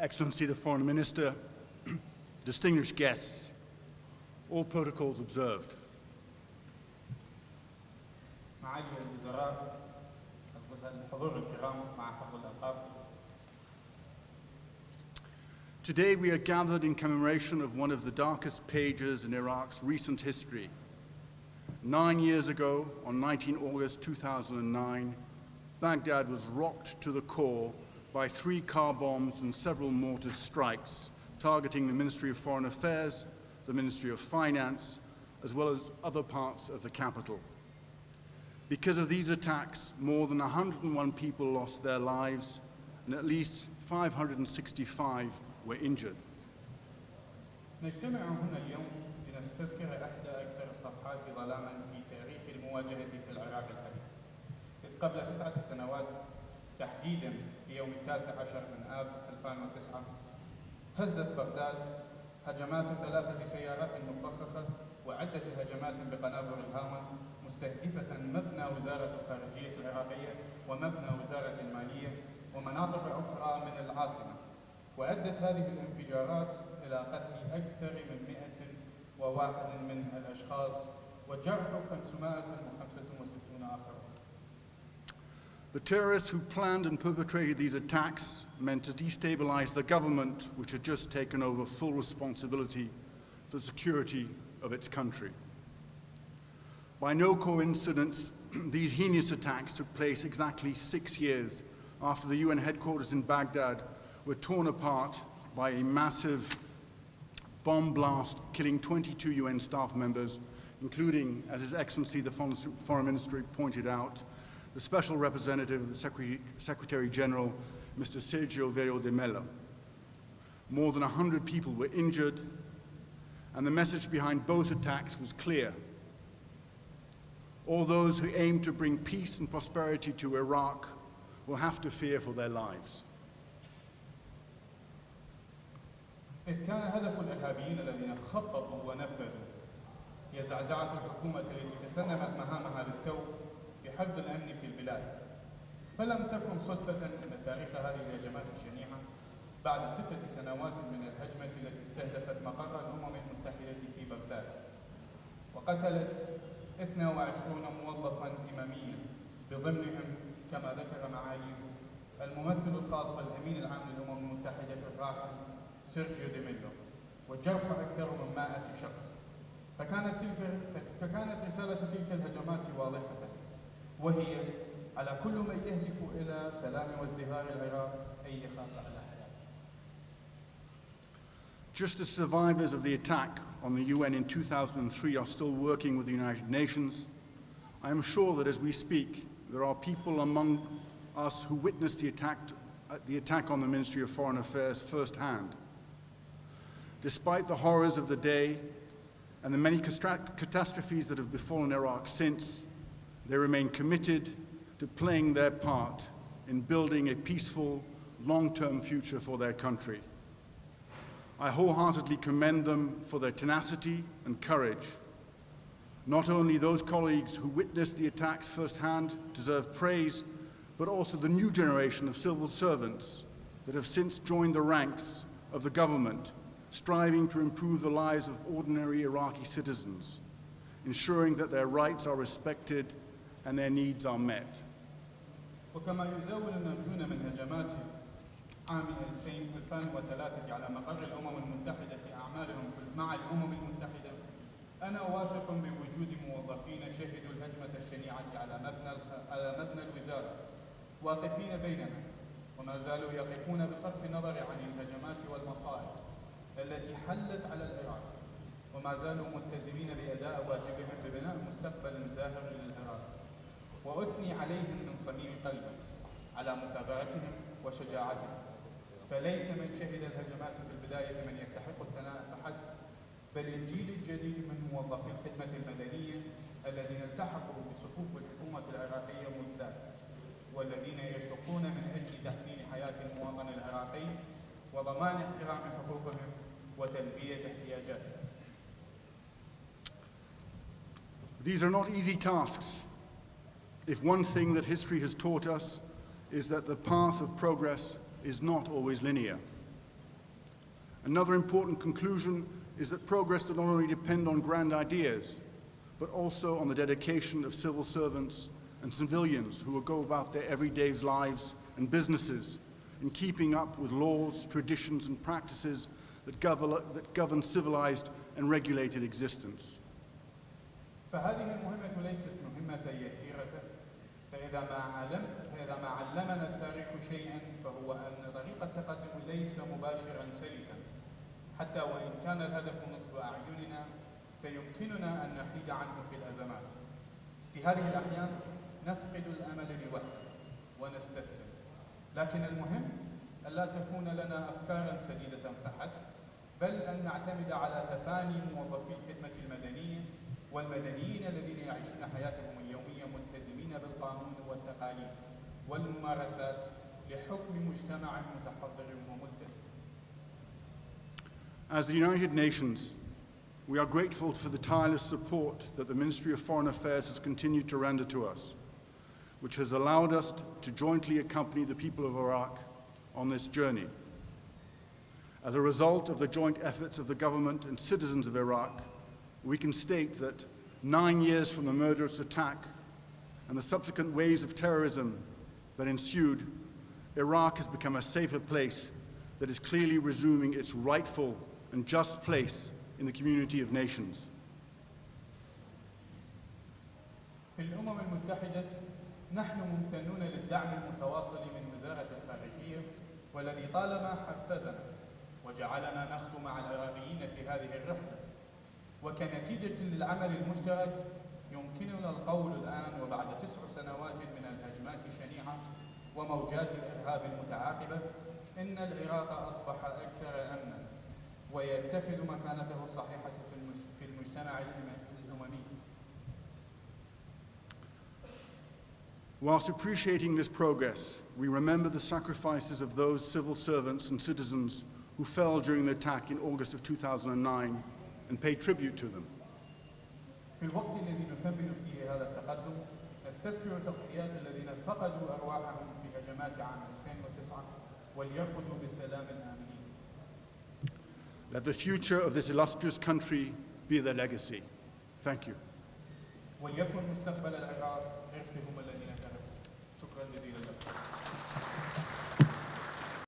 Excellency the Foreign Minister, distinguished guests, all protocols observed. معالي الوزراء، الحضور الكرام مع حفل الألقاب. Today we are gathered in commemoration of one of the darkest pages in Iraq's recent history. 9 years ago, on 19 August 2009, Baghdad was rocked to the core by 3 car bombs and several mortar strikes targeting the Ministry of Foreign Affairs, the Ministry of Finance, as well as other parts of the capital. Because of these attacks, more than 101 people lost their lives and at least 565 were injured. نجتمع هنا اليوم لنستذكر إحدى أكثر الصفحات ظلاما في تاريخ المواجهة في العراق الحديث. إذ قبل 9 سنوات تحديدا في يوم 19 من آب 2009 هزت بغداد هجمات 3 سيارات مفخخة وعدة هجمات بقنابل الهاون مستهدفة مبنى وزارة الخارجية العراقية ومبنى وزارة المالية ومناطق أخرى من العاصمة، وأدت هذه الانفجارات إلى قتل أكثر من 101 من الأشخاص وجرح 565 آخرين. The terrorists who planned and perpetrated these attacks meant to destabilize the government, which had just taken over full responsibility for the security of its country. By no coincidence, these heinous attacks took place exactly 6 years after the UN headquarters in Baghdad were torn apart by a massive bomb blast, killing 22 UN staff members, including, as His Excellency the Foreign Minister pointed out, the Special Representative of the Secretary General, Mr. Sergio Vero de Mello. More than 100 people were injured, and the message behind both attacks was clear. All those who aim to bring peace and prosperity to Iraq will have to fear for their lives. إذ كان هدف الإرهابيين الذين خططوا ونفذوا هي زعزعة الحكومة التي تسنمت مهامها للتو بحفظ الأمن في البلاد، فلم تكن صدفة أن تاريخ هذه الهجمات الشنيعة بعد 6 سنوات من الهجمة التي استهدفت مقر الأمم المتحدة في بغداد وقتلت 22 موظفاً إمامياً بضمنهم كما ذكر معاليه الممثل الخاص بالامين العام للامم المتحدة الراحل سيرجيو دي ميلو وجرح أكثر من 100 شخص. فكانت رسالة تلك الهجمات واضحة، وهي على كل من يهدف إلى سلام وازدهار العراق أن يخاف على حياته. Just as survivors of the attack on the UN in 2003 are still working with the United Nations, I am sure that as we speak, there are people among us who witnessed the attack on the Ministry of Foreign Affairs firsthand. Despite the horrors of the day and the many catastrophes that have befallen Iraq since, they remain committed to playing their part in building a peaceful, long-term future for their country. I wholeheartedly commend them for their tenacity and courage. Not only those colleagues who witnessed the attacks firsthand deserve praise, but also the new generation of civil servants that have since joined the ranks of the government, striving to improve the lives of ordinary Iraqi citizens, ensuring that their rights are respected and their needs are met. وكما يزاول الناجون من هجمات عام 2003 على مقر الأمم المتحدة أعمالهم مع الأمم المتحدة، أنا واثق بوجود موظفين شهدوا الهجمة الشنيعة على مبنى الوزارة واقفين بيننا، وما زالوا يقفون بصرف النظر عن الهجمات والمصائب التي حلت على العراق، وما زالوا ملتزمين بأداء واجبهم ببناء مستقبل زاهر للعراق. وأثني عليهم من صميم قلبي على مثابرتهم وشجاعتهم، فليس من شهد الهجمات في البداية من يستحق الثناء فحسب، بل الجيل الجديد من موظفي الخدمة المدنية الذين التحقوا بصفوف الحكومة العراقية مذ والذين يشقون من أجل تحسين حياة المواطن العراقي وضمان احترام حقوقهم وتلبية احتياجاتهم. These are not easy tasks. If one thing that history has taught us is that the path of progress is not always linear. Another important conclusion is that progress does not only depend on grand ideas, but also on the dedication of civil servants and civilians who will go about their everyday lives and businesses in keeping up with laws, traditions, and practices that govern civilized and regulated existence. فهذه المهمة ليست مهمة يسيرة، فإذا ما علمنا التاريخ شيئا فهو أن طريق التقدم ليس مباشرا سلسا، حتى وإن كان الهدف نصب أعيننا فيمكننا أن نحيد عنه في الأزمات. في هذه الأحيان نفقد الأمل لوحده ونستسلم، لكن المهم ألا تكون لنا أفكارا سديدة فحسب، بل أن نعتمد على تفاني موظفي الخدمة المدنية والمدنيين الذين يعيشون حياتهم اليومية ملتزمين بالقانون والتقاليد والممارسات لحكم مجتمع متحضر وملتزم. As the United Nations, we are grateful for the tireless support that the Ministry of Foreign Affairs has continued to render to us, which has allowed us to jointly accompany the people of Iraq on this journey. As a result of the joint efforts of the government and citizens of Iraq, we can state that 9 years from the murderous attack and the subsequent waves of terrorism that ensued, Iraq has become a safer place that is clearly resuming its rightful and just place in the community of nations. في الأمم المتحدة نحن ممتنون للدعم المتواصل من وزارة الخارجية والذي طالما حفزنا وجعلنا نخطو مع العراقيين في هذه الرحلة. وكنتيجة للعمل المشترك يمكننا القول الآن وبعد 9 سنوات من الهجمات الشنيعة وموجات الإرهاب المتعاقبة إن العراق أصبح أكثر أمنا ويتخذ مكانته الصحيحة في المجتمع الأممي. Whilst appreciating this progress, we remember the sacrifices of those civil servants and citizens who fell during the attack in August of 2009 and pay tribute to them. في الوقت الذي نكمل فيه هذا التقدم نستذكر تضحيات الذين فقدوا أرواحهم في هجمات عام 2009 وليرقدوا بسلام آمنين. Let the future of this illustrious country be their legacy. Thank you. وليكن مستقبل العراق إرثهم الذين كرموا. شكرا جزيلا.